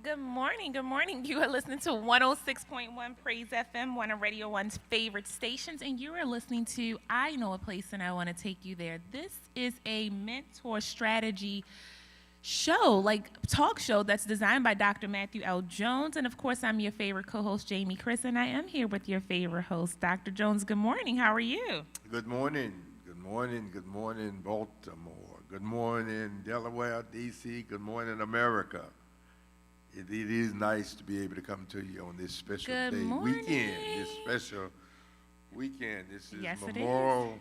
Good morning. Good morning. You are listening to 106.1 Praise FM, one of Radio One's favorite stations, and you are listening to I Know a Place and I Want to Take You There. This is a mentor strategy show, like talk show that's designed by Dr. Matthew L. Jones. And of course, I'm your favorite co-host, Jamie Christon. I am here with your favorite host, Dr. Jones. Good morning. How are you? Good morning. Good morning. Good morning, Baltimore. Good morning, Delaware, D.C. Good morning, America. It is nice to be able to come to you on this special Good day, morning. weekend, this special weekend. This is Yes, it Memorial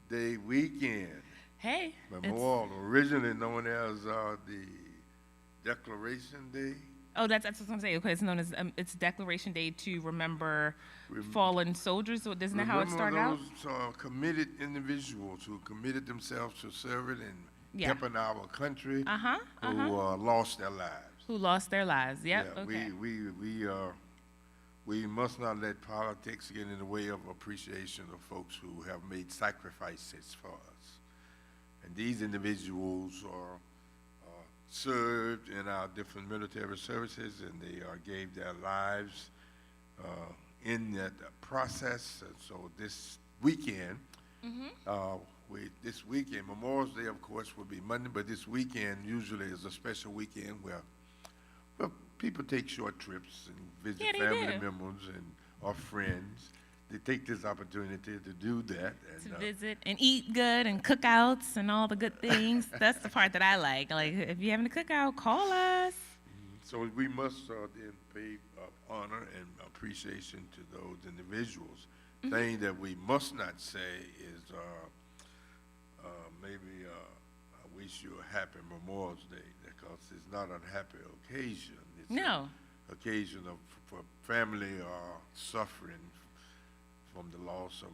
Day weekend. Hey. Memorial, originally known as the Declaration Day. That's what I'm saying. Okay, it's known as it's Declaration Day to remember fallen soldiers. So isn't that how it started out? Remember those committed individuals who committed themselves to serving and helping our country who lost their lives. Who lost their lives? Yep. Yeah, Okay. we must not let politics get in the way of appreciation of folks who have made sacrifices for us. And these individuals are served in our different military services, and they gave their lives in that process. And so this weekend, Memorial Day, of course, will be Monday, but this weekend usually is a special weekend where people take short trips and visit family members or friends. They take this opportunity to do that. And, to visit and eat good and cookouts and all the good things. That's the part that I like. Like, if you're having a cookout, call us. So we must then pay honor and appreciation to those individuals. Thing that we must not say is maybe I wish you a happy Memorial Day, because it's not an happy occasion. It's an occasion for family suffering from the loss of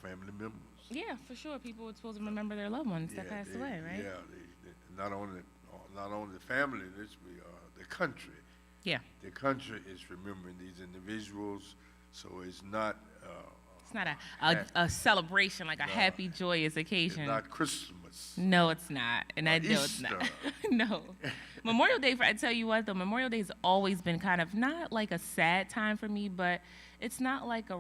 family members. Yeah, for sure. People are supposed to remember their loved ones that passed away, right? Yeah, they, not only the family, the country. Yeah. The country is remembering these individuals, so it's not. It's not a celebration, like a happy, joyous occasion. It's not Christmas. No, it's not. And I know it's not. No. Memorial Day, I tell you what, though, Memorial Day has always been kind of not like a sad time for me, but it's not like a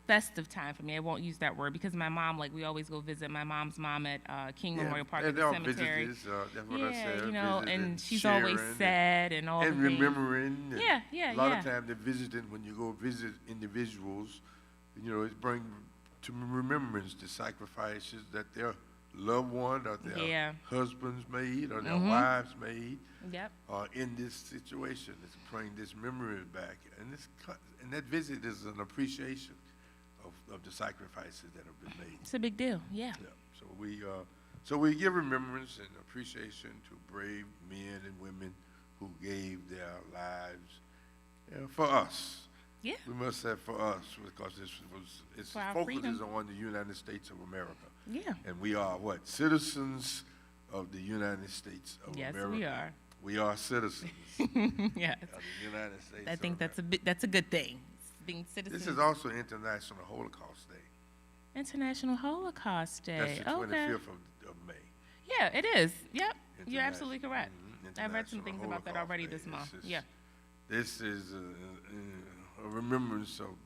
festive time for me. I won't use that word because my mom, like, we always go visit my mom's mom at King Memorial Park at the cemetery. Visitors, that's what I said. You know, and she's sharing always sad and all and the things. remembering. A lot of times they're visiting, when you go visit individuals, you know, it brings to remembrance the sacrifices that their loved one or their husbands made or their wives made in this situation. It's bring this memory back. And that visit is an appreciation of the sacrifices that have been made. It's a big deal, yeah. So we give remembrance and appreciation to brave men and women who gave their lives for us. Yeah. We must say for us, because its focus is on the United States of America. Yeah. And we are what? Citizens of the United States of America. Yes, we are. We are citizens yes. of the United States. I think that's a good thing. Being citizens. This is also International Holocaust Day. International Holocaust Day. That's the 25th of May. Yeah, it is. Yep. You're absolutely correct. I've read some things about that already this month. This is a remembrance of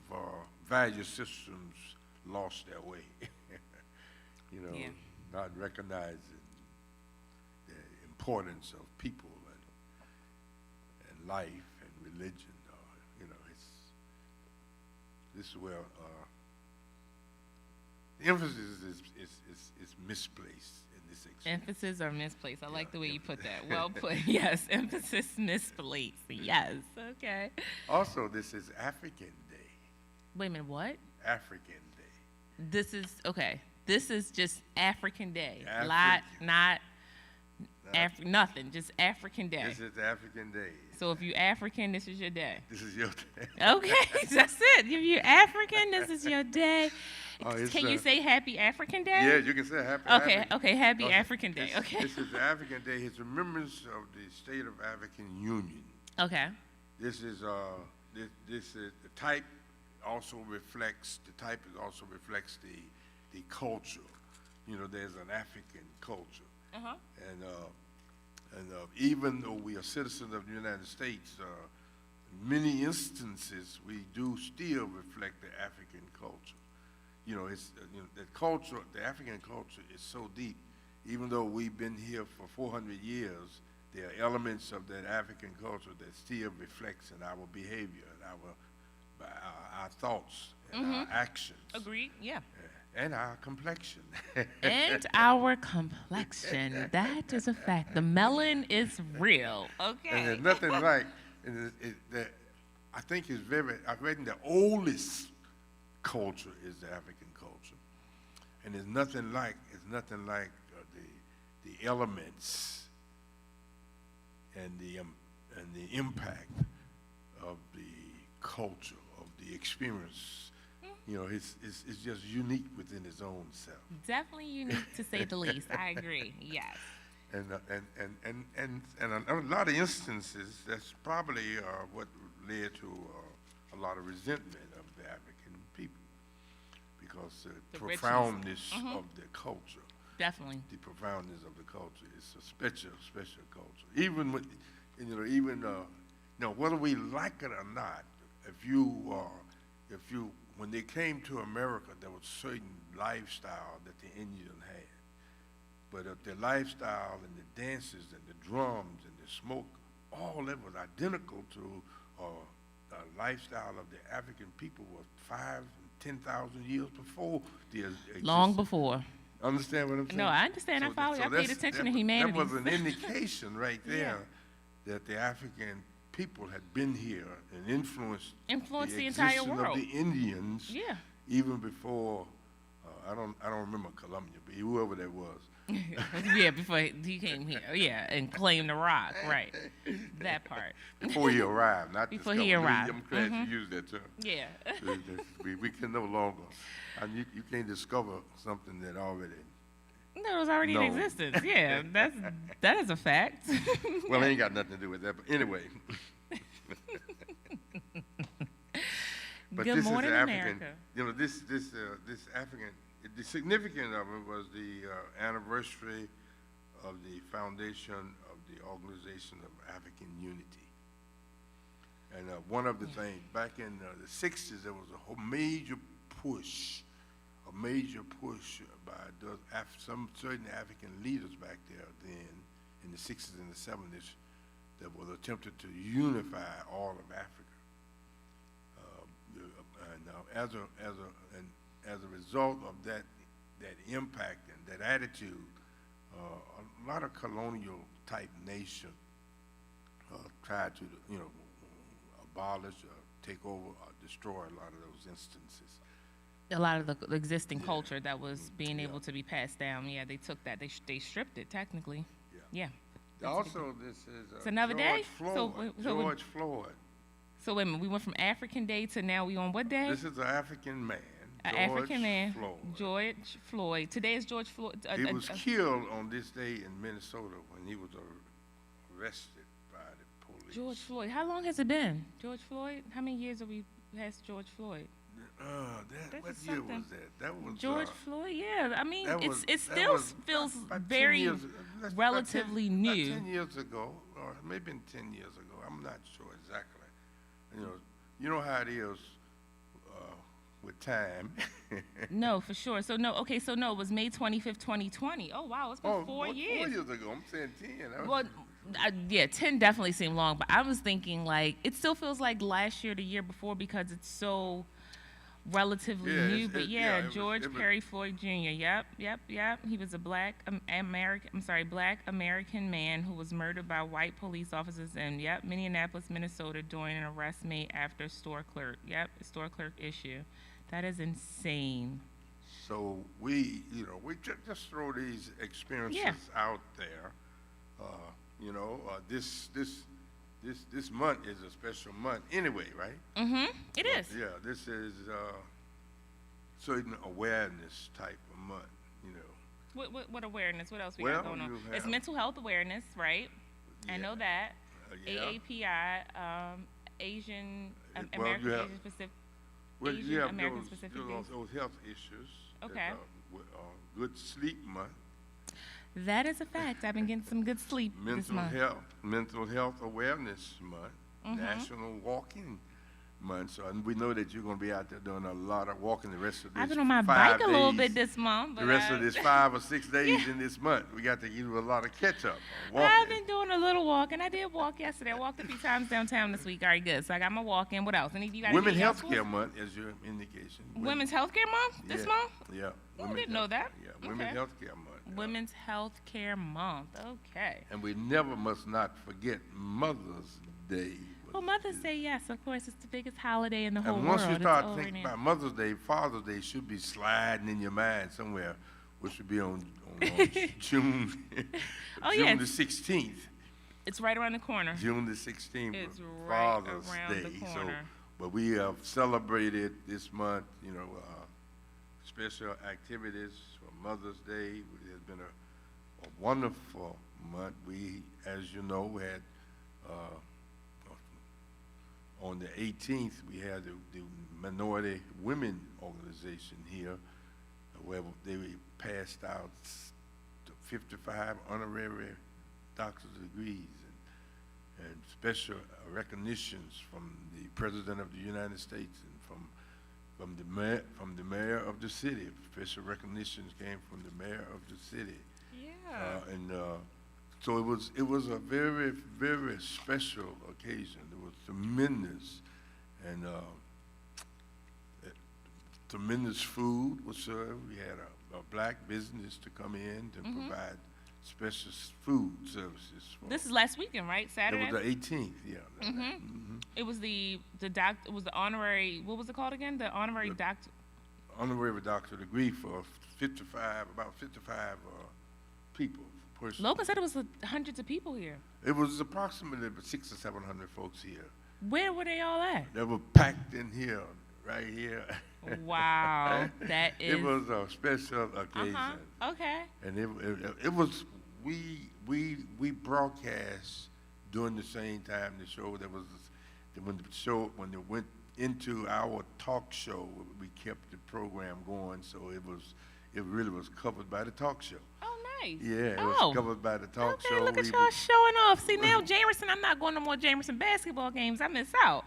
value systems lost their way. Not recognizing the importance of people and life and religion. This is where the emphasis is misplaced in this experience. Emphasis or misplaced? I like the way you put that. Well put. Yes, emphasis misplaced. Yes. Okay. Also, this is African Day. Wait a minute. What? African Day. This is okay. This is just African Day. Nothing. Just African Day. This is African Day. So if you're African, this is your day. This is your day. Okay, that's it. If you're African, this is your day. Can you say Happy African Day? Yeah, you can say Happy. Okay, Happy African Day. Okay. This is African Day. It's remembrance of the State of African Union. Okay. This is the type also reflects, the type is also reflects the culture. You know, there's an African culture. Uh-huh. And even though we are citizens of the United States, many instances we do still reflect the African culture. You know, it's that culture, the African culture is so deep. Even though we've been here for 400 years, there are elements of that African culture that still reflects in our behavior and our thoughts and our actions. Agreed. Yeah. And our complexion. And our complexion. That is a fact. The melon is real. Okay. And there's nothing like, I think it's I reckon the oldest culture is the African culture. And there's nothing like the elements and the impact of the culture, of the experience. You know, it's just unique within its own self. Definitely unique, to say the least. I agree. Yes. And a lot of instances, that's probably what led to a lot of resentment of the African people, because the profoundness of the culture. Definitely. The profoundness of the culture is a special culture. Even with, whether we like it or not, when they came to America, there was a certain lifestyle that the Indian had. But the lifestyle and the dances and the drums and the smoke, all that was identical to the lifestyle of the African people was 5,000 and 10,000 years before the existence. Long before. Understand what I'm saying? No, I understand. I follow. I paid attention to humanity. That was an indication right there that the African people had been here and influenced the entire world. Of the Indians. Yeah. Even before, I don't remember Columbia, but whoever that was. Yeah, before he came here. Yeah, and claimed the rock. Right. That part. Before he arrived, not before he arrived. I'm glad you used that term. Yeah. we can no longer. You can't discover something that already. No, it was already in existence. Yeah, that is a fact. Well, it ain't got nothing to do with that. But anyway. But Good morning, America. You know, this African. The significance of it was the anniversary of the foundation of the Organization of African Unity. And one of the things back in the '60s, there was a whole major push by some certain African leaders back there then in the '60s and the '70s that was attempted to unify all of Africa. As a result of that impact and that attitude, a lot of colonial type nations tried to abolish, take over, or destroy a lot of those instances. A lot of the existing culture that was being able to be passed down. Yeah, they took that. They stripped it technically. Yeah. Also, this is it's another George day. Floyd. George Floyd. So wait a minute, we went from African Day to now we on what day? This is an African man. An African man, Floyd. George Floyd. Today is George Floyd. He was killed on this day in Minnesota when he was arrested by the police. George Floyd. How long has it been? George Floyd? How many years have we had George Floyd? What year was that? That was George Floyd. Yeah, I mean, it still feels very relatively new. About 10 years ago, or maybe 10 years ago. I'm not sure exactly. You know how it is with time. No, for sure. So it was May 25th, 2020. Oh wow, it's been 4 years. 4 years ago. I'm saying 10. Well, 10 definitely seemed long, but I was thinking like it still feels like last year, the year before, because it's so relatively new. But George Perry Floyd Jr. Yep. He was a black American man who was murdered by white police officers in Minneapolis, Minnesota during an arrest made after a store clerk issue. That is insane. So we just throw these experiences out there. This month is a special month anyway, right? Mm-hmm. It is. Yeah, this is certain awareness type of month, What awareness? What else we got going on? It's mental health awareness, right? Yeah. I know that. AAPI, Asian American Asian Pacific. Well, Asian you have American specific days? those health issues. Okay. Good sleep month. That is a fact. I've been getting some good sleep this month. Mental health awareness month. National walking month. So and we know that you're going to be out there doing a lot of walking the rest of this. I've been on my bike a little bit this month. But the rest of this 5 or 6 days in this month, we got to give you a lot of catch up. I've been doing a little walking. I did walk yesterday. I walked a few times downtown this week. All right, good. So I got my walking. What else? Any of you got Women's Healthcare Month, as your indication. Women's Healthcare Month this month? Yeah. I didn't know that. Yeah, Women's Healthcare Month. Women's Healthcare Month. Okay. And we must not forget Mother's Day. Well, Mother's Day, yes, of course, it's the biggest holiday in the whole world. And once you start thinking about Mother's Day, Father's Day should be sliding in your mind somewhere, which should be on June, June the 16th. It's right around the corner. June the 16th. It's Father's right around Day. the corner. But we have celebrated this month, special activities for Mother's Day. It has been a wonderful month. We, as you know, had on the 18th, we had the Minority Women Organization here, where they passed out 55 honorary doctor's degrees and special recognitions from the President of the United States and from the mayor of the city. Special recognitions came from the mayor of the city. Yeah. So it was a very, very special occasion. It was tremendous, and tremendous food was served. We had a black business to come in to provide special food services. This is last weekend, right? Saturday. It was the 18th. Yeah. It was the honorary. What was it called again? The honorary doctor. Honorary doctorate degree for about 55 people. Logan said it was hundreds of people here. It was approximately 600 or 700 folks here. Where were they all at? They were packed in here, right here. Wow, that is. It was a special occasion. Okay. And it was we broadcast during the same time the show. When it went into our talk show, we kept the program going. So it really was covered by the talk show. Oh, nice. Yeah, it was covered by the talk show. Look at y'all showing off. See, now Jamerson, I'm not going to more Jamerson basketball games. I miss out.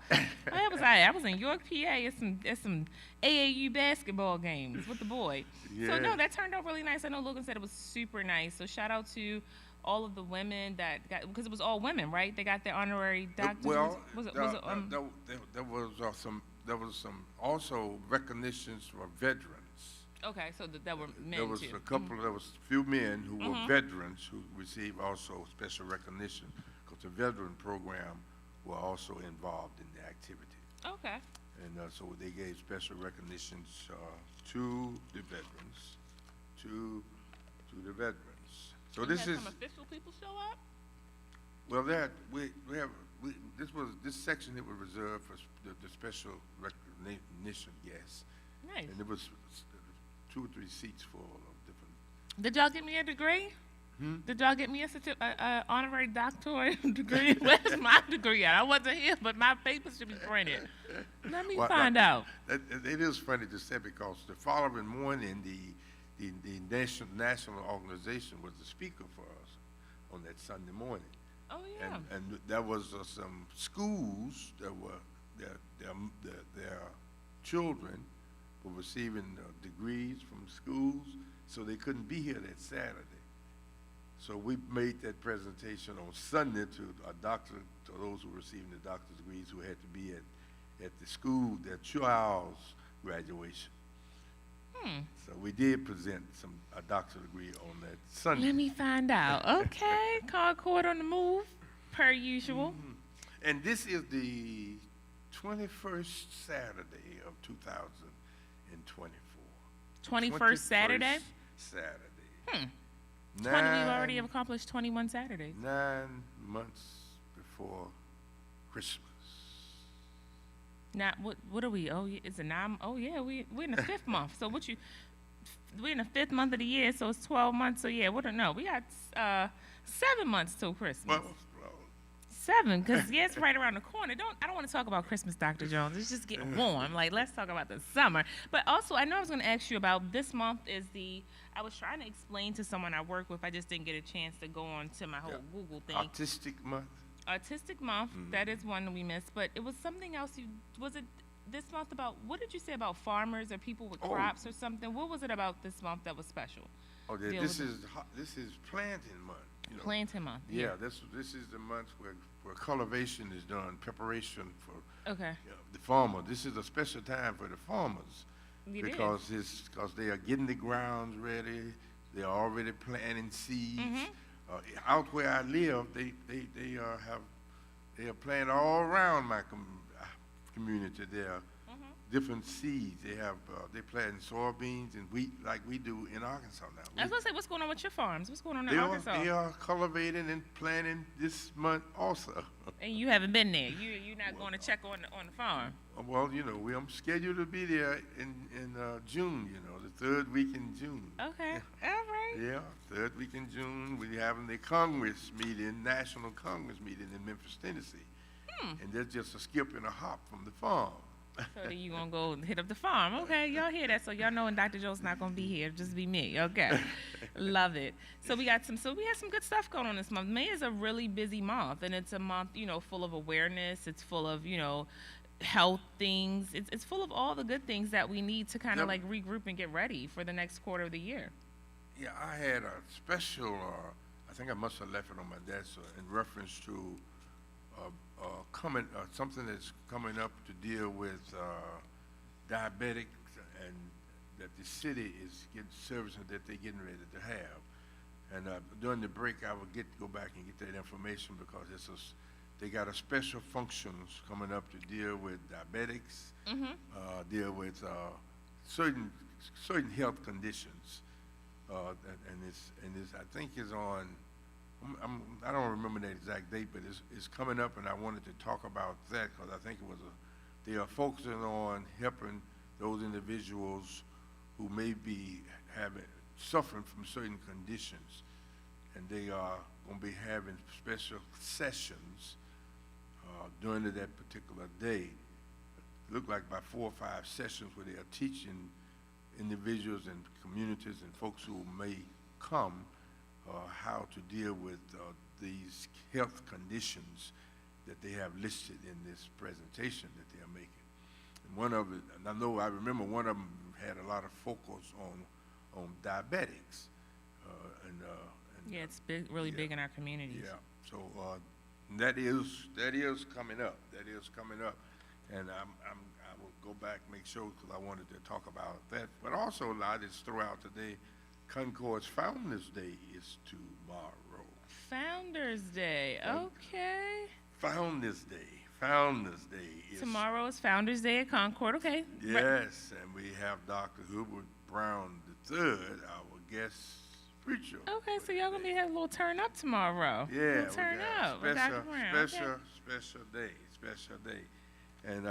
I was in York, PA at some AAU basketball games with the boy. Yeah. So, no, that turned out really nice. I know Logan said it was super nice. So, shout out to all of the women that got, because it was all women, right? They got their honorary doctors. There was some also recognitions for veterans. Okay, so that were men there was too. There was a few men who were veterans who received also special recognition because the veteran program were also involved in the activity. Okay. And so they gave special recognitions to the veterans, to the veterans. So this is some official people show up. Well, this section that was reserved for the special recognition guests. Nice. And it was 2 or 3 seats full of different. Did y'all get me a degree? Did y'all get me a honorary doctorate degree? Where's my degree at? I wasn't here, but my papers should be printed. Let me find out. It is funny to say because the following morning, the national organization was the speaker for us on that Sunday morning. Oh yeah. And there was some schools that were their children were receiving degrees from schools, so they couldn't be here that Saturday. So we made that presentation on Sunday to those who were receiving the doctor's degrees who had to be at the school, their child's graduation. So we did present a doctorate degree on that Sunday. Let me find out. Okay, Concord on the move, per usual. And this is the 21st Saturday of 2024. 21st Saturday? Saturday. We've already accomplished 21 Saturdays. 9 months before Christmas. Now, what are we? Oh, it's a 9. Oh, yeah, we're in the 5th month. So we're in the 5th month of the year, so it's 12 months. So, yeah, we got 7 months till Christmas. Well, 7, because it's right around the corner. I don't want to talk about Christmas, Dr. Jones. It's just getting warm. Like, let's talk about the summer. But also, I know I was going to ask you about this month I was trying to explain to someone I work with. I just didn't get a chance to go on to my whole Google thing. Artistic month. That is one we missed. But it was something else. Was it this month about, what did you say about farmers or people with crops or something? What was it about this month that was special? Oh, this is planting month. Planting month. Yeah, this is the month where cultivation is done, preparation for the farmer. This is a special time for the farmers because they are getting the grounds ready. They're already planting seeds. Out where I live, they are planting all around my community. There are different seeds. They planting soybeans and wheat like we do in Arkansas now. I was going to say, what's going on with your farms? What's going on in Arkansas? They are cultivating and planting this month also. And you haven't been there. You're not going to check on the farm. Well, I'm scheduled to be there in June. The 3rd week in June. Okay, all right. Yeah, 3rd week in June. We're having the Congress meeting, National Congress meeting in Memphis, Tennessee. And that's just a skip and a hop from the farm. So then you gonna go hit up the farm. Okay, y'all hear that. So y'all know when Dr. Joe's not gonna be here, just be me. Okay. Love it. So we had some good stuff going on this month. May is a really busy month, and it's a month, full of awareness. It's full of, health things. It's full of all the good things that we need to kind of like regroup and get ready for the next quarter of the year. Yeah, I had a special, I think I must have left it on my desk in reference to something that's coming up to deal with diabetics, and that the city is getting services that they're getting ready to have. And during the break, I will go back and get that information because they got a special functions coming up to deal with diabetics, deal with certain health conditions, and it's I think is on. I don't remember the exact date, but it's coming up, and I wanted to talk about that because I think they are focusing on helping those individuals who may be suffering from certain conditions, and they are going to be having special sessions during that particular day. It looked like about 4 or 5 sessions where they are teaching individuals and communities and folks who may come how to deal with these health conditions that they have listed in this presentation that they are making. And I remember one of them had a lot of focus on diabetics. It's really big in our communities. Yeah, so that is coming up. That is coming up, and I will go back and make sure because I wanted to talk about that. But also, a lot is throughout today. Concord's Founders Day is tomorrow. Founders Day, okay. Founders Day. Tomorrow is Founders Day at Concord, okay. Yes, and we have Dr. Hubert Brown III, our guest preacher. Okay, so y'all gonna have a little turn up tomorrow. Yeah, turn up with Dr. Brown. Special day. And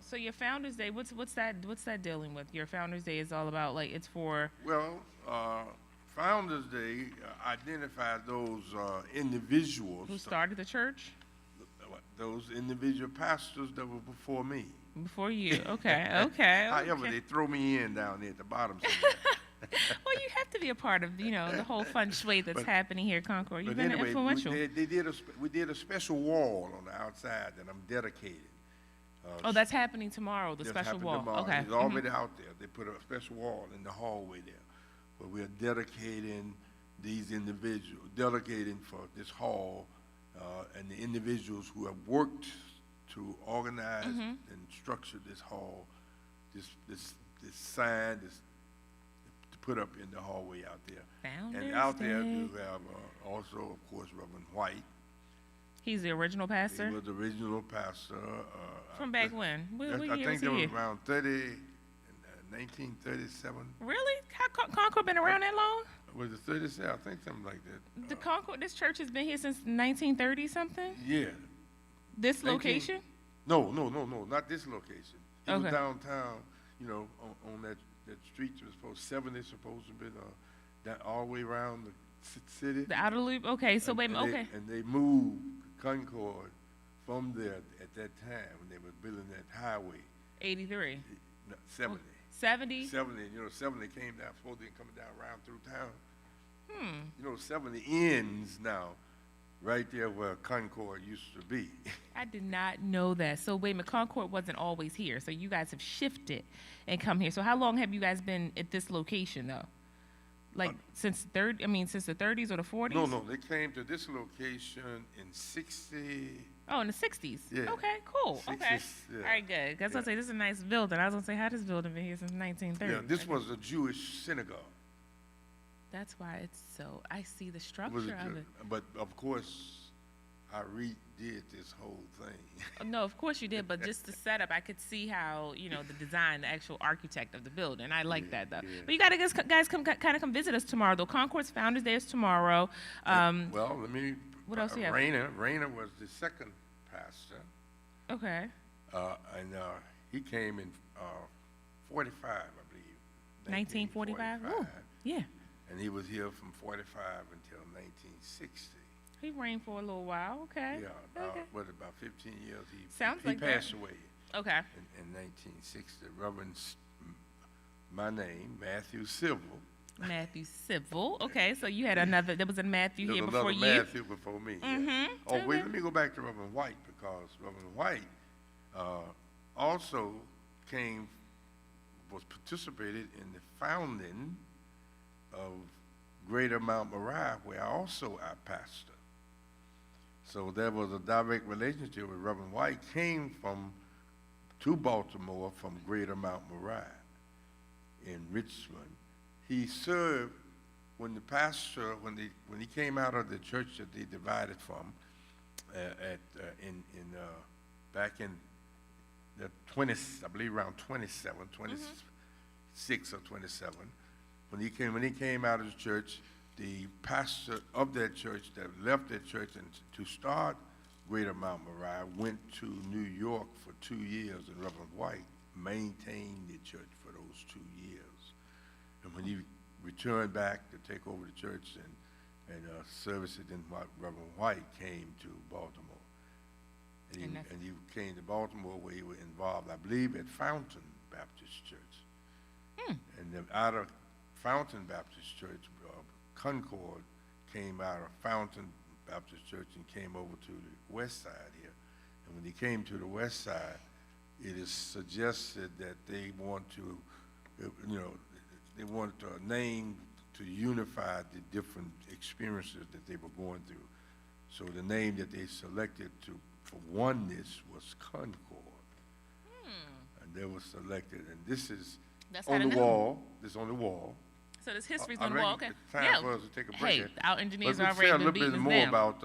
So your Founders Day, what's that dealing with? Your Founders Day is all about it's for. Well, Founders Day identified those individuals who started the church. Those individual pastors that were before me. Before you, okay. However, they throw me in down there at the bottom. Well, you have to be a part of the whole feng shui that's happening here at Concord. You've been influential. We did a special wall on the outside that I'm dedicating. That's happening tomorrow, the special wall. Tomorrow. Okay. It's already out there. They put a special wall in the hallway there. But we're dedicating these individuals, dedicating for this hall and the individuals who have worked to organize and structure this hall, this sign, to put up in the hallway out there. Founders and out there Day. you have also, of course, Reverend White. He's the original pastor? He was the original pastor. From back when? I think that was around 1937. Really? Concord been around that long? Was it 37? I think something like that. The Concord, this church has been here since 1930 something? Yeah. This location? No, not this location. It was Okay. downtown, on that street. It was supposed to be that all the way around the city. The outer loop? Okay, so wait a minute, okay. And they moved Concord from there at that time when they were building that highway. 83. No, 70. 70? 70, 70 came down, supposed to be coming down around through town. 70 ends now, right there where Concord used to be. I did not know that. So wait a minute, Concord wasn't always here. So you guys have shifted and come here. So how long have you guys been at this location though? Like since the 30s or the 40s? No, they came to this location in 60. Oh, in the 60s? Yeah. Okay, cool. 60s, Okay. yeah. All right, good. Because I was going to say, this is a nice building. I was going to say, how this building been here since 1930? Yeah, this was a Jewish synagogue. That's why it's so, I see the structure of it. But of course, I redid this whole thing. No, of course you did, but just the setup, I could see how, the design, the actual architect of the building. I like that, though. Yeah. But you got to guys come visit us tomorrow, though. Concord's Founders Day is tomorrow. Well, let me... What else do you have? Rainer was the second pastor. Okay. And he came in 45, I believe. 1945? Oh, yeah. And he was here from 45 until 1960. He reigned for a little while. Okay. Yeah, about 15 years. Sounds like passed away. Okay. In 1960. Reverend, my name, Matthew Civil. Matthew Civil. Okay, so you had there was a Matthew here before you. There was another Matthew before me. Mm-hmm. Yeah. Oh, wait, let me go back to Reverend White, because Reverend White also participated in the founding of Greater Mount Moriah, where also I pastor. So there was a direct relationship with Reverend White. Came to Baltimore from Greater Mount Moriah in Richmond. He served when the pastor, when he came out of the church that they divided from, back in the 20s, I believe around 27, 26 or 27. When he came out of the church, the pastor of that church that left that church and to start Greater Mount Moriah went to New York for 2 years, and Reverend White maintained the church for those 2 years. And when he returned back to take over the church and service it, then Reverend White came to Baltimore. And he came to Baltimore where he was involved, I believe, at Fountain Baptist Church. And out of Fountain Baptist Church, Concord came out of Fountain Baptist Church and came over to the west side here. And when he came to the west side, it is suggested that they want to, they wanted a name to unify the different experiences that they were going through. So the name that they selected for oneness was Concord. And they were selected, and this is on the wall. This is on the wall. So there's history's on the wall. Okay. It's time for us to take a break. Hey, our engineers but are already been beating us down. Say a little bit more about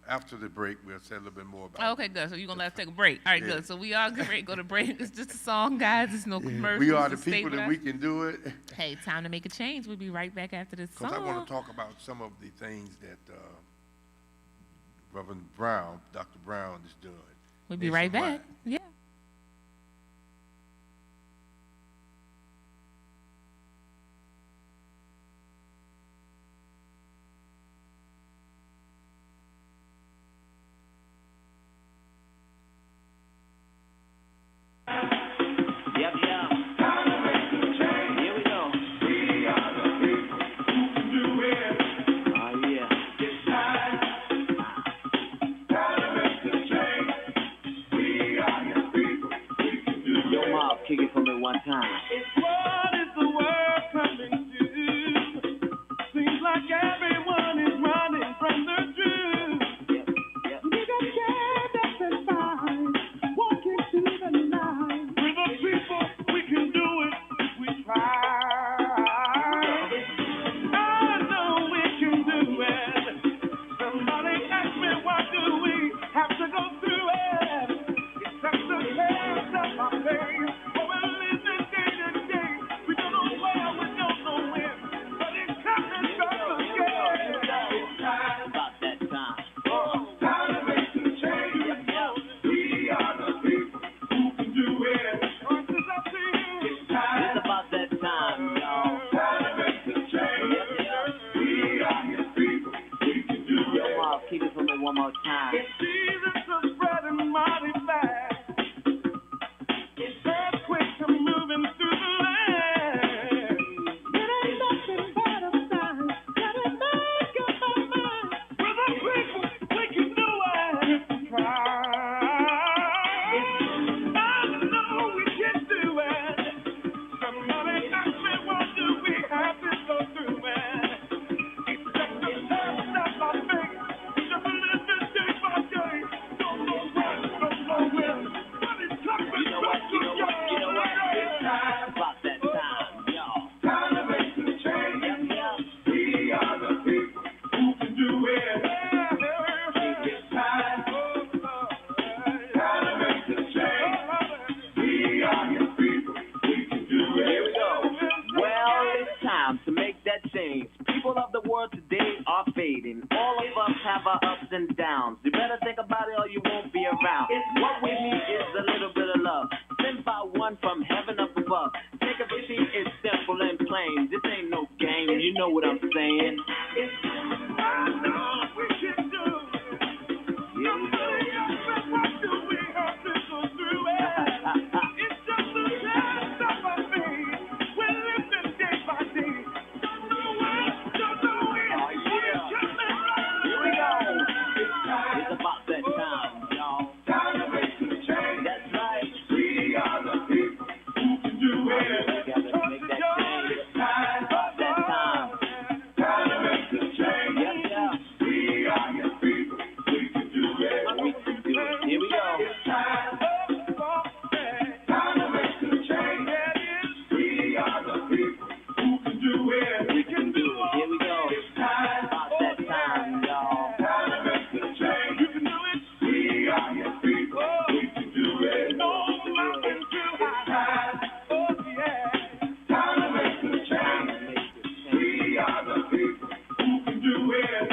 after the break. We'll say a little bit more about. Okay, good. So you're gonna let us take a break. All right, good. So we are getting ready to go to break. It's just a song, guys. It's no commercials. We are the people that we can do it. Hey, time to make a change. We'll be right back after this song. Because I want to talk about some of the things that Reverend Brown, Dr. Brown, is doing. We'll be right back. Yeah. Kick it for me one time. What is the world coming to? Seems like everyone is running from the truth. Yep. We got scared up and fine, walking through the night. We're the people, we can do it if we try. I know we can do it. Somebody ask me, why do we have to go through it? It's just the test of my faith. one from heaven up above. Take up a seat, it's simple and plain. This ain't no game, you know what I'm saying. I know we can do it. Nobody else but what do we have to go through it? It's just a test of our faith. We're living day by day. Don't know when, don't know when. Oh, yeah. Here we go. It's about that time, y'all. Time to make the change. That's right. We are the people who can do it. Together to make that change. Time About that time. to make the change. Yep, yeah. We are your people. We can do it. We can do it. Here we go. Time to make the change. We are the people who can do it. We can do it. Here we go. Time About that time, y'all. to make the change. You can do it. We are your people. We can do it. No mountain too high. Oh yeah. Time to make the change. We are the people who can do it.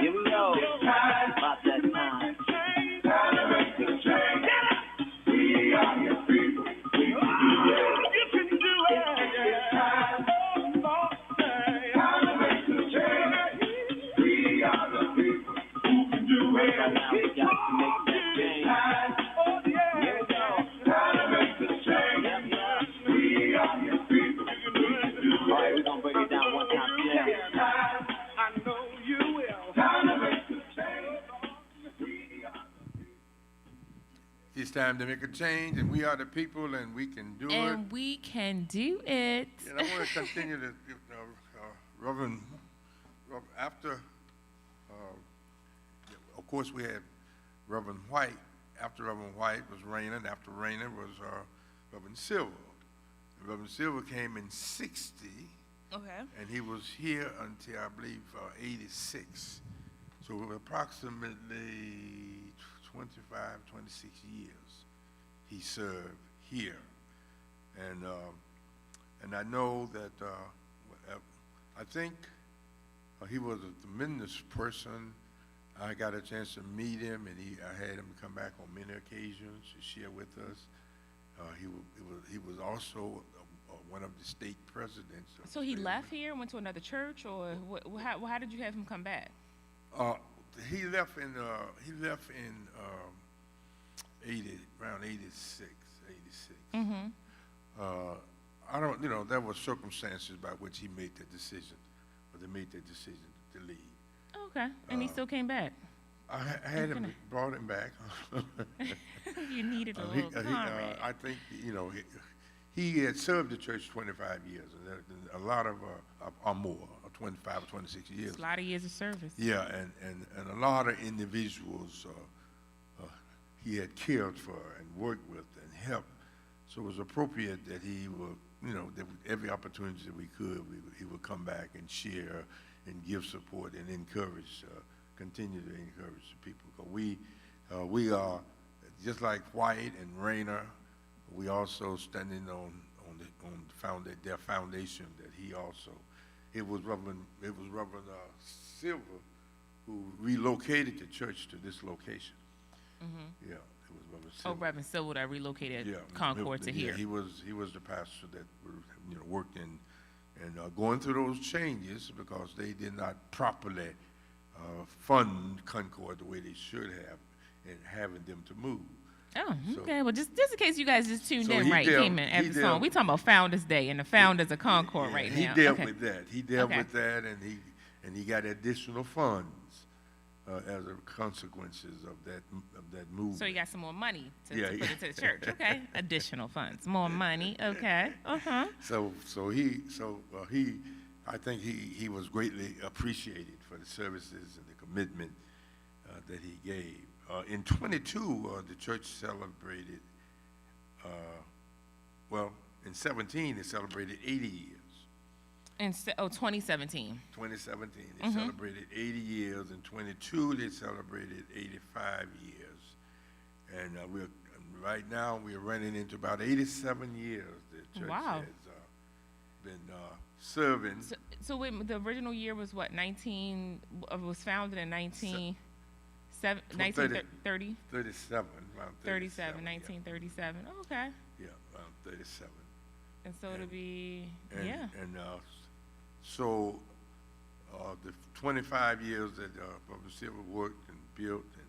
Here we go. Time About that time. to make the change. We are your people. We can do it. You can do it. Time to make the change. We are the people who can do it. Right now, we got to make that change. Here we go. Time to make the change. Yep, yeah. We are your people. We can do All right, we're going to break it down one time. Yeah. I know you will. Time to make the change. We are It's time to make a change, and we are the people, and we can do it. And we can do it. And I want to continue to, Reverend, after, of course, we had Reverend White. After Reverend White was Rayner, after Rayner was Reverend Silver. Reverend Silver came in 60, Okay. and he was here until, I believe, 86. So approximately 25, 26 years he served here. And I know that I think he was a tremendous person. I got a chance to meet him, and I had him come back on many occasions to share with us. He was also one of the state presidents. So he left here, went to another church, or how did you have him come back? He left in around 86. Mm-hmm. I don't, there were circumstances by which he made the decision, but they made the decision to leave. Okay. And he still came back. I had him, brought him back. You needed a little comrade. I think, he had served the church 25 years, and a lot of, or more, 25 or 26 years. It's a lot of years of service. Yeah, and a lot of individuals he had cared for and worked with and helped. So it was appropriate that he would, that every opportunity that we could, he would come back and share and give support and encourage, continue to encourage the people. 'Cause we are, just like White and Rayner, we also standing on their foundation that he also, it was Reverend Silver who relocated the church to this location. Mm-hmm. Yeah, it was Reverend Silver. Oh, Reverend Silver that relocated Concord to here. He was the pastor that worked in and going through those changes because they did not properly fund Concord the way they should have, and having them to move. Oh, So- okay. Well, just in case you guys just tuned So in, he right? dealt- Came in he after the song. dealt- We talking about Founders Day and the founders of Concord Yeah, right he now. dealt Okay. with that. He dealt Okay. with that, and he got additional funds as a consequences of that movement. So you got some more money to Yeah, put yeah. into the church, okay? Additional funds, more money, okay? Uh-huh. So I think he was greatly appreciated for the services and the commitment that he gave. In 22, the church celebrated, in 17, it celebrated 80 years. 2017. 2017, they celebrated 80 years. In 22, they celebrated 85 years. And right now, we're running into about 87 years the church Wow. has been serving. So wait, the original year was what? Was founded in 1930? 37, around 37, 1937. Oh, okay. Yeah, around 37. And so it'll be, And, yeah. And so the 25 years that Brother Silver worked and built and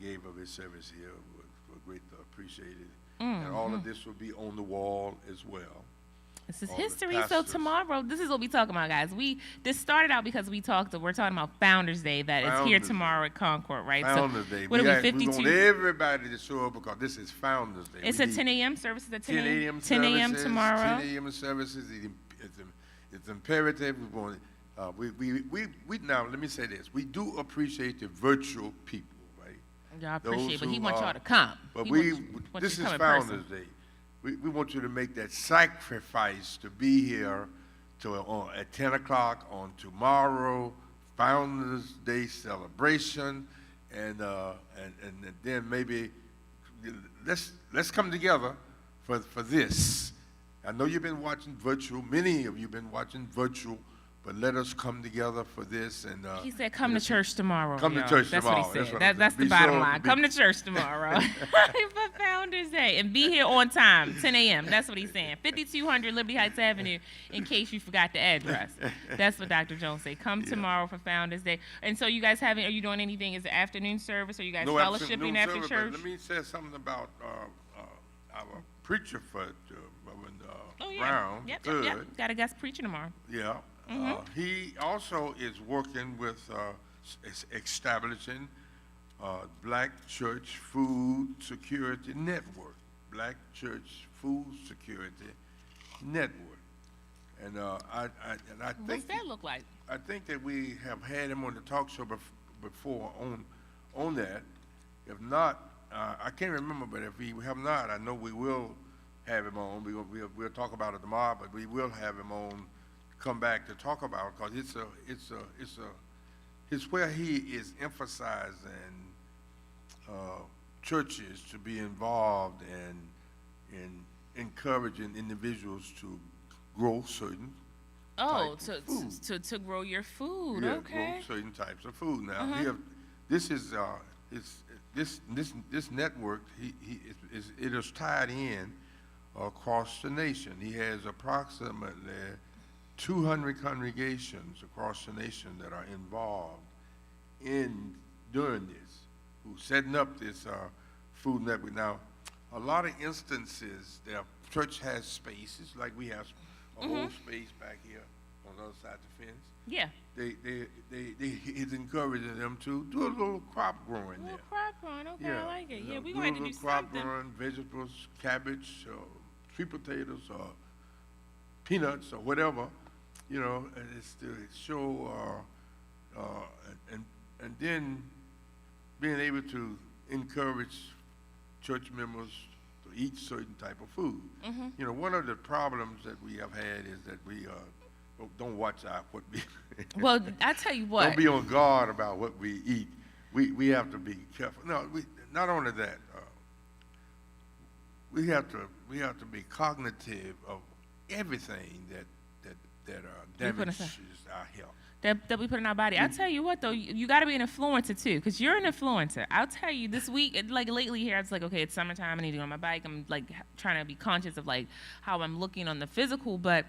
gave of his service here were greatly appreciated. And all of this will be on the wall as well. This is all the history. So pastors. tomorrow, this is what we talking about, guys. This started out because we're talking about Founders Day that is here tomorrow at Concord, right? Founders Day. What are we, 52? We want everybody to show up because this is Founders Day. It's at 10 a.m. services at 10 a.m. tomorrow. 10 a.m. services. It's imperative. We want. We now let me say this. We do appreciate the virtual people, right? Y'all appreciate it, but he who wants y'all to come. But this is Founders Day. We want you to make that sacrifice to be here at 10 o'clock on tomorrow, Founders Day celebration, and then maybe let's come together for this. I know you've been watching virtual. Many of you have been watching virtual. But let us come together for this. And he said, "Come to church tomorrow." Come to church tomorrow. That's what he said. That's the bottom line. Come to church tomorrow for Founders Day and be here on time, 10 a.m. That's what he's saying. 5200 Liberty Heights Avenue. In case you forgot the address, that's what Dr. Jones said. Come tomorrow for Founders Day. And so you guys are you doing anything? Is it afternoon service? Or you guys fellowshipping after church? Let me say something about our preacher for Reverend Brown. Yep. Got a guest preacher tomorrow. Yeah. He also is working with establishing Black Church Food Security Network. Black Church Food Security Network. And I think. What's that look like? I think that we have had him on the talk show before on that. If not, I can't remember, but if we have not, I know we will have him on. We'll talk about it tomorrow, but we will have him on. Come back to talk about because it's where he is emphasizing churches to be involved in encouraging individuals to grow certain to grow your food. Yeah, okay. Grow certain types of food. Now this is this network. It is tied in across the nation. He has approximately 200 congregations across the nation that are involved in doing this, who's setting up this food network. Now, a lot of instances, their church has spaces, like we have a whole space back here on the other side of the fence. Yeah. He's encouraging them to do a little crop growing there. Crop growing, okay, Yeah. I like it. Yeah, we're do going to a do little crop something. growing, vegetables, cabbage, sweet potatoes, or peanuts, or whatever. You know, and it's to show, and then being able to encourage church members to eat certain type of food. You know, one of the problems that we have had is that we don't watch out what we. Well, I tell you what. Don't be on guard about what we eat. We have to be careful. No, not only that. We have to be cognitive of everything that damages our health. That we put in our body. I'll tell you what, though, you got to be an influencer, too, because you're an influencer. I'll tell you, this week, like lately here, I was like, okay, it's summertime, I need to go on my bike. I'm, like, trying to be conscious of, like, how I'm looking on the physical, but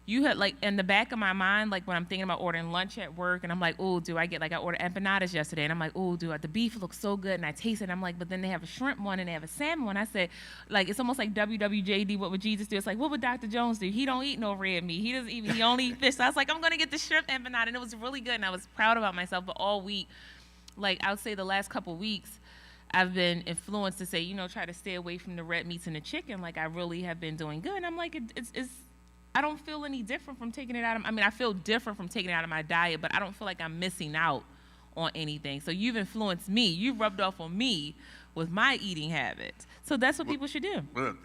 you had, like, in the back of my mind, like, when I'm thinking about ordering lunch at work, and I'm like, oh, I ordered empanadas yesterday, and I'm like, oh, the beef looks so good, and I taste it, and I'm like, but then they have a shrimp one, and they have a salmon one. I said, like, it's almost like WWJD, what would Jesus do? It's like, what would Dr. Jones do? He don't eat no red meat. He only eat fish. So I was like, I'm going to get the shrimp empanada, and it was really good, and I was proud about myself, but all week, like, I would say the last couple weeks, I've been influenced to say, try to stay away from the red meats and the chicken, like, I really have been doing good, and I'm like, it's I don't feel any different from taking it out of, I feel different from taking it out of my diet, but I don't feel like I'm missing out on anything. So you've influenced me. You've rubbed off on me with my eating habits. So that's what people should do. Well,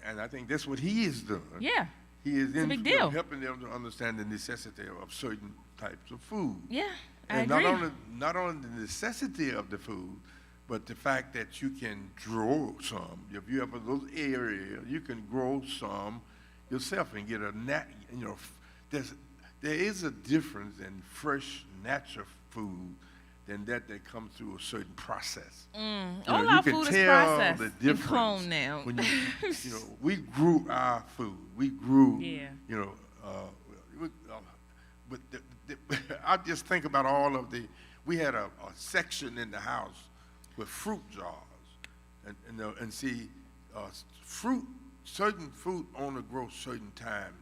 and I think that's what he is doing. Yeah. He is a big deal. Helping them to understand the necessity of certain types of food. Yeah, I and agree. not only the necessity of the food, but the fact that you can grow some. If you have a little area, you can grow some yourself and get there is a difference in fresh, natural food than that come through a certain process. All our food is processed the and difference cloned now. when we grew our food. We grew, but I just think about all of we had a section in the house with fruit jars, and see, certain fruit only grows certain times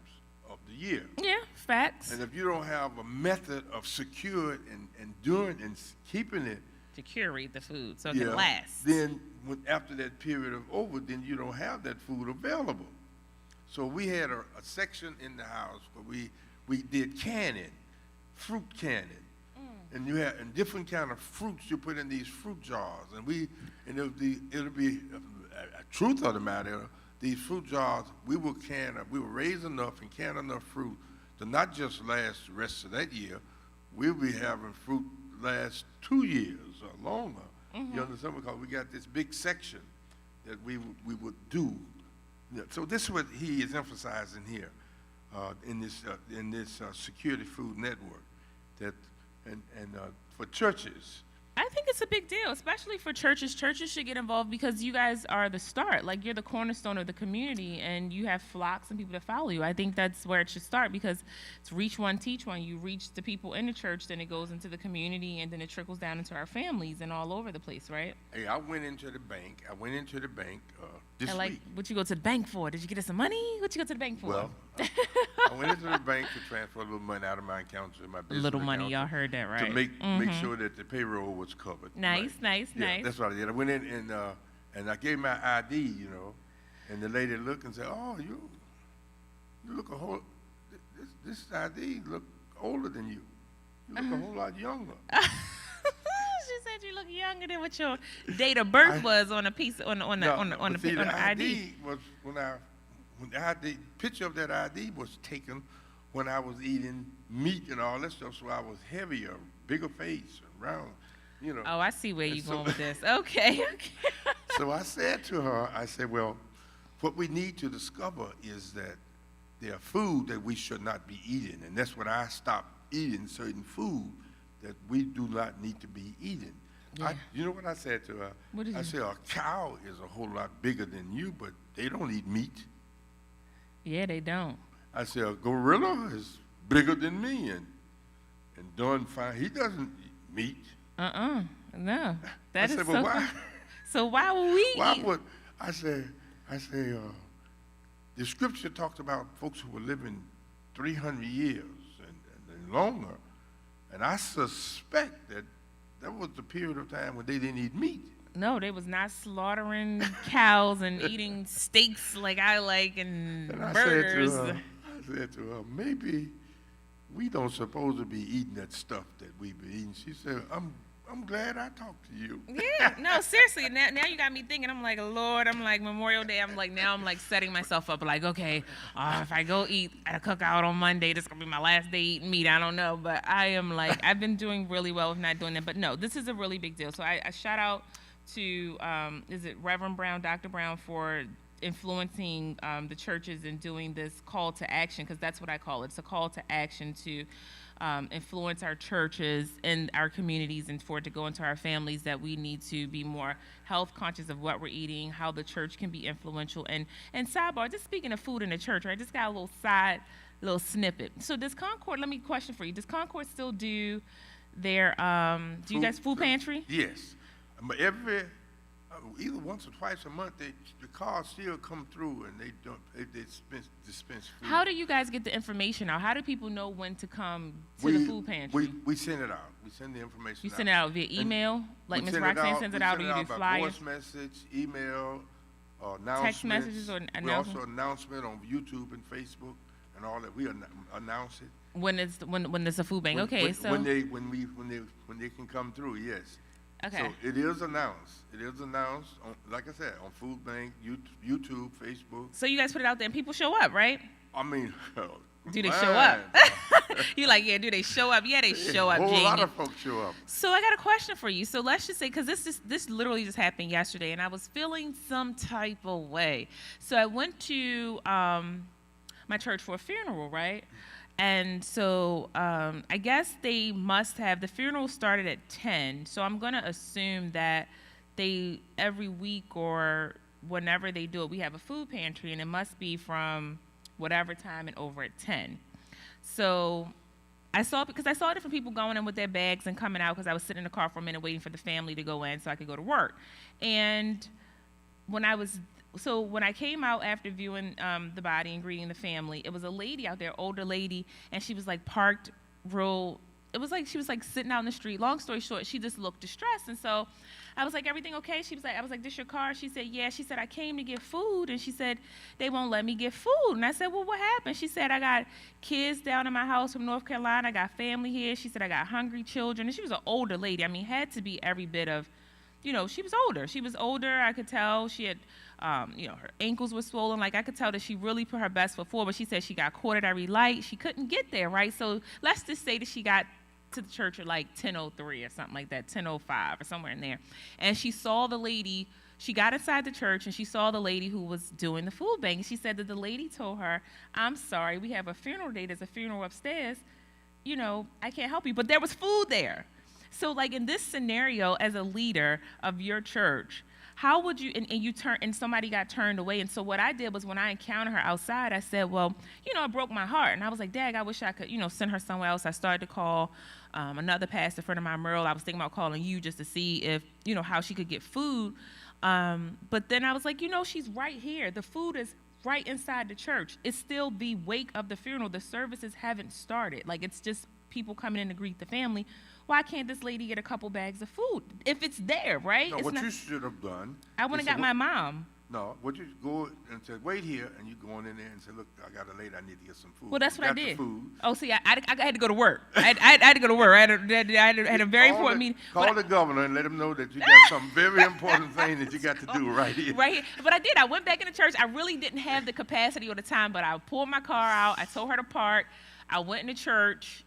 of the year. Yeah, facts. And if you don't have a method of securing and doing and keeping it to curate the food so it can last, then after that period is over, then you don't have that food available. So we had a section in the house where we did canning, fruit canning. And you have different kind of fruits you put in these fruit jars, and it'll be a truth of the matter. These fruit jars we will raise enough and can enough fruit to not just last the rest of that year. We'll be having fruit last 2 years or longer. You understand? Because we got this big section that we would do. So this is what he is emphasizing here in this security food network that. And for churches. I think it's a big deal, especially for churches. Churches should get involved because you guys are the start. Like, you're the cornerstone of the community, and you have flocks and people that follow you. I think that's where it should start, because it's reach one, teach one. You reach the people in the church, then it goes into the community, and then it trickles down into our families and all over the place, right? Hey, I went into the bank this week. What you go to the bank for? Did you get us some money? What you go to the bank for? Well, I went into the bank to transfer a little money out of my account to my business little money, account y'all heard that right. to make sure that the payroll was covered. Nice. That's what I did. I went in and I gave my ID, and the lady looked and said, "Oh, you look this ID look older than you. You look a whole lot younger." She said you look younger than what your date of birth was on a piece on the ID. Was when the ID picture of that ID was taken when I was eating meat and all that stuff, so I was heavier, bigger face, round, Oh, I see where you're going with this. Okay. So I said to her, well, what we need to discover is that there are food that we should not be eating, and that's when I stopped eating certain food that we do not need to be eating. Yeah. You know what I said to her? I said, a cow is a whole lot bigger than you, but they don't eat meat. Yeah, they don't. I said, a gorilla is bigger than me, and Don fine. He doesn't eat meat. No. That is said, so. Well, why? So why would we? Why would I say? The scripture talks about folks who were living 300 years and longer, and I suspect that was the period of time when they didn't eat meat. No, they was not slaughtering cows and eating steaks like I like and burgers. I said to her, maybe we don't supposed to be eating that stuff that we be eating. She said, I'm glad I talked to you. Yeah, no, seriously. Now you got me thinking. I'm like, Lord, I'm like Memorial Day. I'm like setting myself up. Like, okay, if I go eat at a cookout on Monday, this is gonna be my last day eating meat. I don't know, but I am like, I've been doing really well with not doing that. But no, this is a really big deal. So I shout out to is it Reverend Brown, Dr. Brown, for influencing the churches and doing this call to action, because that's what I call it. It's a call to action to influence our churches and our communities, and for it to go into our families, that we need to be more health conscious of what we're eating, how the church can be influential. And sidebar, just speaking of food in the church, right? Just got a little snippet. So does Concord, let me question for you, does Concord still do their, do you guys food pantry? Yes. But either once or twice a month, the cars still come through and they dispense food. How do you guys get the information out? How do people know when to come to the food pantry? We send it out. We send the information out. You send it out via email? Like Ms. Roxanne sends it out, or you do flyers? Voice message, email, announcements. Text messages or announcements? We also announcement on YouTube and Facebook and all that. We announce it. When it's a food bank. When they can come through, yes. Okay. So it is announced. It is announced, like I said, on Food Bank, YouTube, Facebook. So you guys put it out there and people show up, right? I mean, do they show up? You're like, yeah, do they show up? Yeah, they show up, A whole Jamie. lot of folks show up. So I got a question for you. So let's just say, because this literally just happened yesterday, and I was feeling some type of way. So I went to my church for a funeral, right? And so I guess they must have, the funeral started at 10, so I'm going to assume that they, every week or whenever they do it, we have a food pantry, and it must be from whatever time and over at 10. So I saw different people going in with their bags and coming out, because I was sitting in the car for a minute waiting for the family to go in so I could go to work. And when I came out after viewing the body and greeting the family, it was a lady out there, older lady, and she was like parked real, it was like she was like sitting out in the street. Long story short, she just looked distressed. And so I was like, everything okay? I was like, this your car? She said, yeah. She said, I came to get food, and she said, they won't let me get food. And I said, well, what happened? She said, I got kids down in my house from North Carolina. I got family here. She said, I got hungry children. And she was an older lady. I mean, had to be every bit of, she was older. She was older. I could tell she had, her ankles were swollen. Like, I could tell that she really put her best foot forward, but she said she got caught at every light. She couldn't get there, right? So let's just say that she got to the church at like 10:03 or something like that, 10:05 or somewhere in there. And she saw the lady, she got inside the church, and she saw the lady who was doing the food bank. And she said that the lady told her, I'm sorry, we have a funeral day. There's a funeral upstairs. I can't help you. But there was food there. So, like, in this scenario, as a leader of your church, how would you, and somebody got turned away. And so what I did was, when I encountered her outside, I said, well, it broke my heart. And I was like, Dag, I wish I could, send her somewhere else. I started to call another pastor friend of mine, Merle. I was thinking about calling you just to see if, how she could get food. But then I was like, she's right here. The food is right inside the church. It's still the wake of the funeral. The services haven't started. Like, it's just people coming in to greet the family. Why can't this lady get a couple bags of food if it's there, right? No, you should have done. I wouldn't have got my mom. No, would you go and say, wait here, and you go on in there and say, look, I got a lady, I need to get some food. Well, that's what I did. Food. Oh, see, I had to go to work. I had to go to work. I had a very important meeting. Call the governor and let him know that you got some very important thing that you got to do right here. Right here. But I did. I went back in the church. I really didn't have the capacity or the time, but I pulled my car out. I told her to park. I went in the church.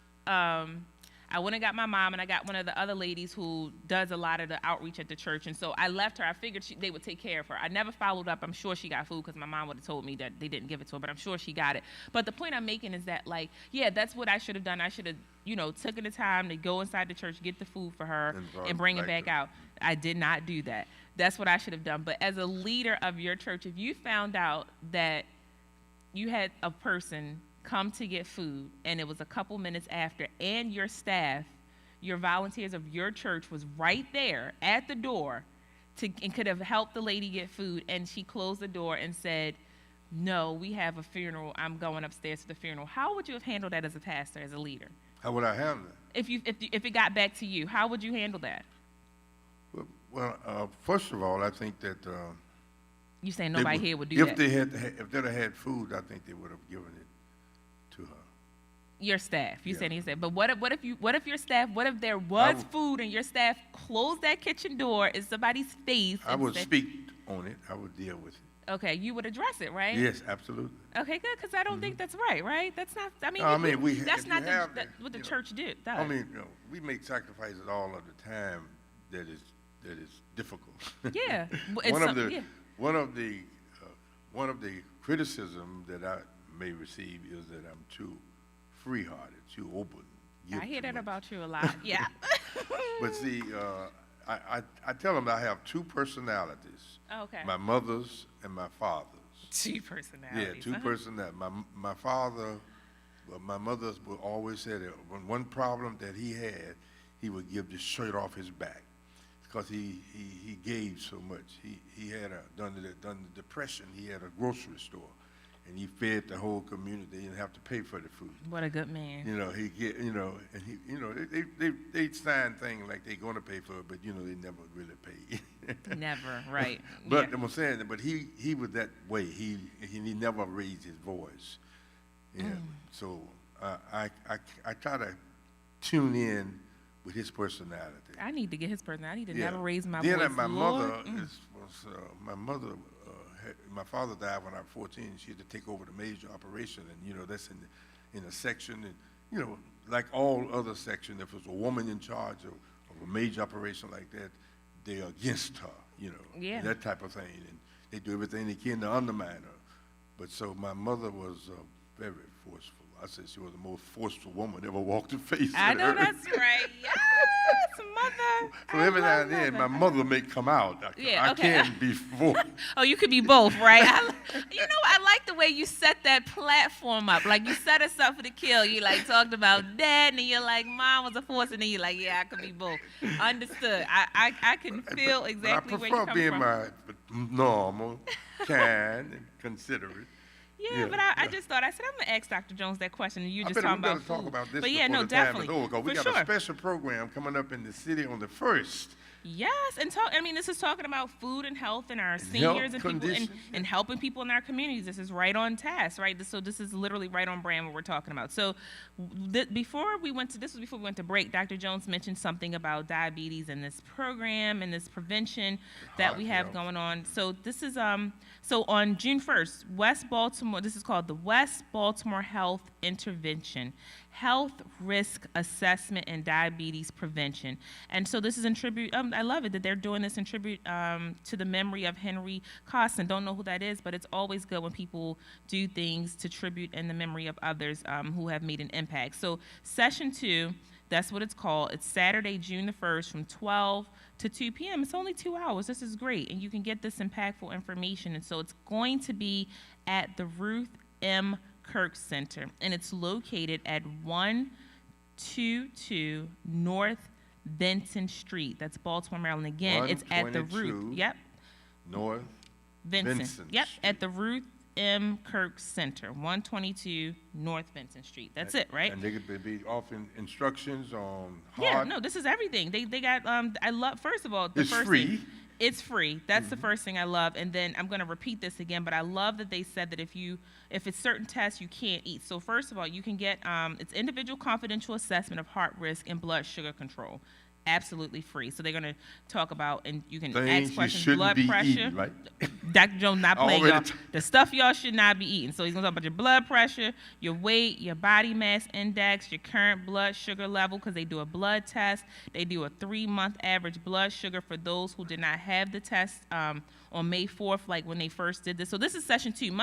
I went and got my mom, and I got one of the other ladies who does a lot of the outreach at the church. And so I left her. I figured they would take care of her. I never followed up. I'm sure she got food, because my mom would have told me that they didn't give it to her, but I'm sure she got it. But the point I'm making is that, like, yeah, that's what I should have done. I should have, taken the time to go inside the church, get the food for her, and bring it back out. I did not do that. That's what I should have done. But as a leader of your church, if you found out that you had a person come to get food, and it was a couple minutes after, and your staff, your volunteers of your church was right there at the door and could have helped the lady get food, and she closed the door and said, no, we have a funeral, I'm going upstairs to the funeral. How would you have handled that as a pastor, as a leader? How would I handle it? If it got back to you, how would you handle that? Well, first of all, I think that you saying nobody here would do that? If they'd have had food, I think they would have given it to her. Your staff, you said, but what if your staff, what if there was food and your staff closed that kitchen door in somebody's face? I would speak on it. I would deal with it. Okay, you would address it, right? Yes, absolutely. Okay, good, because I don't think that's right? That's not. I mean, that's not what the church does. I mean, we make sacrifices all of the time. That is difficult. Yeah. One of the criticism that I may receive is that I'm too free-hearted, too open. I hear that about you a lot. Yeah. But see, I tell them I have two personalities. Okay. My mother's and my father's. Two personalities. Yeah, two personalities. My father, my mother's would always say that when one problem that he had, he would give the shirt off his back, because he gave so much. He had during the Depression, he had a grocery store, and he fed the whole community. They didn't have to pay for the food. What a good man. They sign things like they're going to pay for it, but they never really pay. Never, right? But I'm saying, but he was that way. He never raised his voice. Yeah. So I try to tune in with his personality. I need to get his personality. I need to never raise my voice. Then my mother my father died when I was 14. She had to take over the major operation, and that's in a section, and like all other sections, if it's a woman in charge of a major operation like that, they're against her, that type of thing, and they do everything they can to undermine her. But so my mother was very forceful. I said she was the most forceful woman ever walked the face of the I know earth. that's right. Yes, mother. So I every now love and then, mother. my mother may come out. I can't be forced. Oh, you could be both, right? I like the way you set that platform up. Like, you set us up for the kill. You, like, talked about dad, and then you're like, mom was a force, and then you're like, yeah, I could be both. Understood. I can feel exactly where you're coming from. I prefer being my normal, kind, and considerate. Yeah, but I just thought, I said, I'm going to ask Dr. Jones that question, and you just talking about food. Talk about this but yeah, no, the definitely. time is over, we got a special program coming up in the city on the 1st. Yes, and this is talking about food and health and our seniors and people and helping people in our communities. This is right on task, right? So this is literally right on brand what we're talking about. So before we went to break, Dr. Jones mentioned something about diabetes and this program and this prevention that we have going on. So this is so on June 1st, West Baltimore. This is called the West Baltimore Health Intervention, Health Risk Assessment and Diabetes Prevention. And so this is in tribute, I love it that they're doing this in tribute to the memory of Henry Costin. Don't know who that is, but it's always good when people do things to tribute in the memory of others who have made an impact. So session 2, that's what it's called. It's Saturday, June the 1st from 12 to 2 p.m. It's only 2 hours. This is great. And you can get this impactful information. And so it's going to be at the Ruth M. Kirk Center, and it's located at 122 North Benton Street. That's Baltimore, Maryland. Again, it's at the Ruth. Yep. North Benton. Yep, at the Ruth M. Kirk Center, 122 North Benton Street. That's it, right? And they could be offering instructions on Yeah, no, this is everything. They got, I love, first of all, the first free. thing. It's free. That's the first thing I love. And then I'm going to repeat this again, but I love that they said that if it's certain tests, you can't eat. So first of all, you can get, it's individual confidential assessment of heart risk and blood sugar control. Absolutely free. So they're going to talk about, and you can ask questions, blood pressure. Eating, right? Dr. Jones not playing, y'all. The stuff y'all should not be eating. So he's going to talk about your blood pressure, your weight, your body mass index, your current blood sugar level, because they do a blood test. They do a 3-month average blood sugar for those who did not have the test on May 4th, like when they first did this. So this is session 2.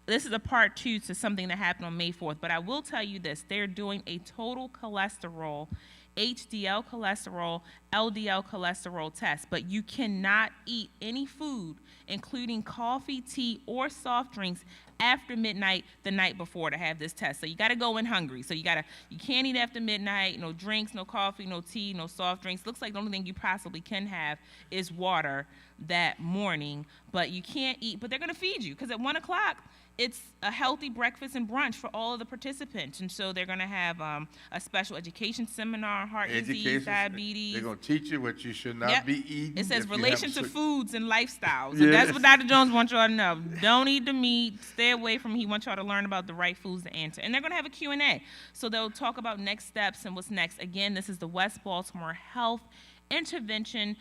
This is a part 2 to something that happened on May 4th. But I will tell you this. They're doing a total cholesterol, HDL cholesterol, LDL cholesterol test, but you cannot eat any food, including coffee, tea, or soft drinks after midnight the night before to have this test. So you got to go in hungry. So you can't eat after midnight, no drinks, no coffee, no tea, no soft drinks. Looks like the only thing you possibly can have is water that morning, but you can't eat, but they're going to feed you because at 1 o'clock, it's a healthy breakfast and brunch for all of the participants. And so they're going to have a special education seminar, heart disease, diabetes. They're going to teach you what you should not be eating. It says relation to foods and lifestyles. So that's what Dr. Jones wants y'all to know. Don't eat the meat. Stay away from it. He wants y'all to learn about the right foods to answer. And they're going to have a Q&A. So they'll talk about next steps and what's next. Again, this is the West Baltimore Health Intervention,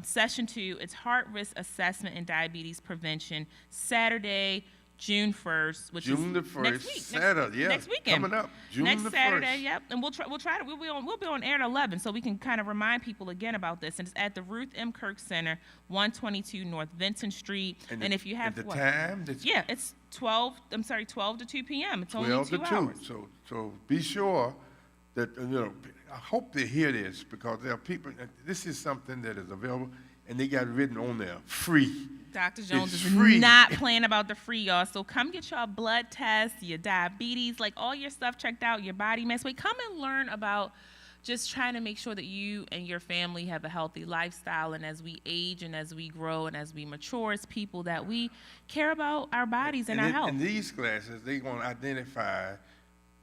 Session 2. It's heart risk assessment and diabetes prevention, Saturday, June 1st, which is next week. Saturday, next weekend. Coming up, June next the Saturday, 1st. Yep. And we'll be on air at 11, so we can kind of remind people again about this. And it's at the Ruth M. Kirk Center, 122 North Benton Street. And if you have the time, it's 12 to 2 p.m. It's only 2 hours. So be sure that I hope they hear this because there are people. This is something that is available, and they got it written on there, free. Dr. Jones is not playing about the free, y'all. So come get your blood tests, your diabetes, like all your stuff checked out, your body mass weight. Come and learn about just trying to make sure that you and your family have a healthy lifestyle. And as we age and as we grow and as we mature as people, that we care about our bodies and our health. In these classes, they're going to identify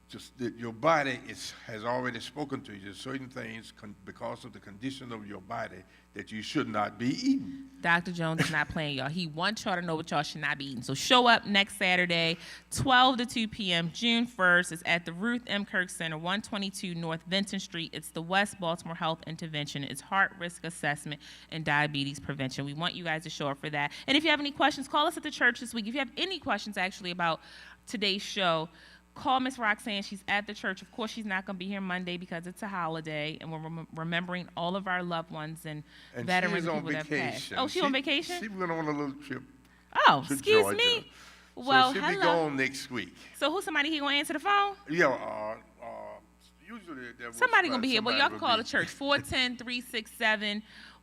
just that your body has already spoken to you. There's certain things because of the condition of your body that you should not be eating. Dr. Jones is not playing, y'all. He wants y'all to know what y'all should not be eating. So show up next Saturday, 12 to 2 p.m., June 1st. It's at the Ruth M. Kirk Center, 122 North Benton Street. It's the West Baltimore Health Intervention. It's heart risk assessment and diabetes prevention. We want you guys to show up for that. And if you have any questions, call us at the church this week. If you have any questions, actually, about today's show, call Miss Roxanne. She's at the church. Of course, she's not going to be here Monday because it's a holiday, and we're remembering all of our loved ones and veterans and people that have passed. Oh, she's on vacation? She went on a little trip. Oh, excuse me. Well, so she'll be hello. gone next week. So who's somebody here gonna answer the phone? Yeah, usually there was Somebody gonna be here. Well, y'all can call be- the church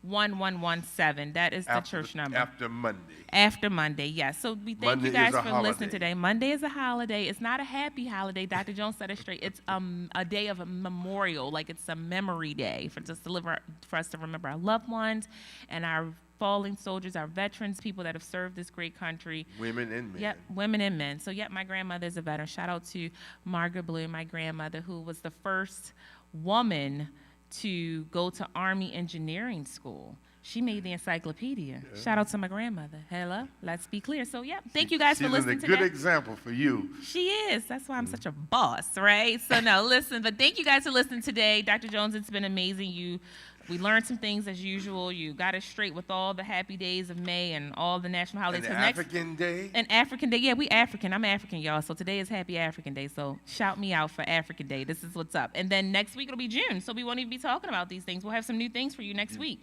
410-367-1117. That is the church number. After Monday. After Monday, yes. So we thank Monday you guys is a for holiday. listening today. Monday is a holiday. It's not a happy holiday. Dr. Jones said it straight. It's a day of a memorial, like it's a memory day for us to remember our loved ones and our fallen soldiers, our veterans, people that have served this great country. Women and men. Yep, women and men. So, yep, my grandmother is a veteran. Shout out to Margaret Blue, my grandmother, who was the first woman to go to Army engineering school. She made the encyclopedia. Yeah. Shout out to my grandmother. Hello, let's be clear. So, yeah, thank you guys for listening today. She's a good example for you. She is. That's why I'm such a boss, right? So, no, listen, but thank you guys for listening today. Dr. Jones, it's been amazing. We learned some things as usual. You got us straight with all the happy days of May and all the national holidays. And African Day? An African Day. Yeah, we African. I'm African, y'all. So today is Happy African Day. So shout me out for African Day. This is what's up. And then next week it'll be June. So we won't even be talking about these things. We'll have some new things for you next week.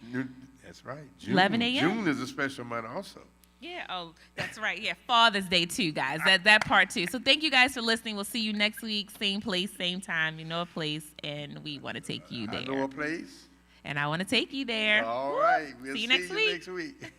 That's right. June, 11 a.m. June is a special month also. Yeah, oh, that's right. Yeah, Father's Day too, guys. That part too. So thank you guys for listening. We'll see you next week. Same place, same time. You know a place, and we want to take you there. I know a place. And I want to take you there. All right. We'll see you next week. Next week.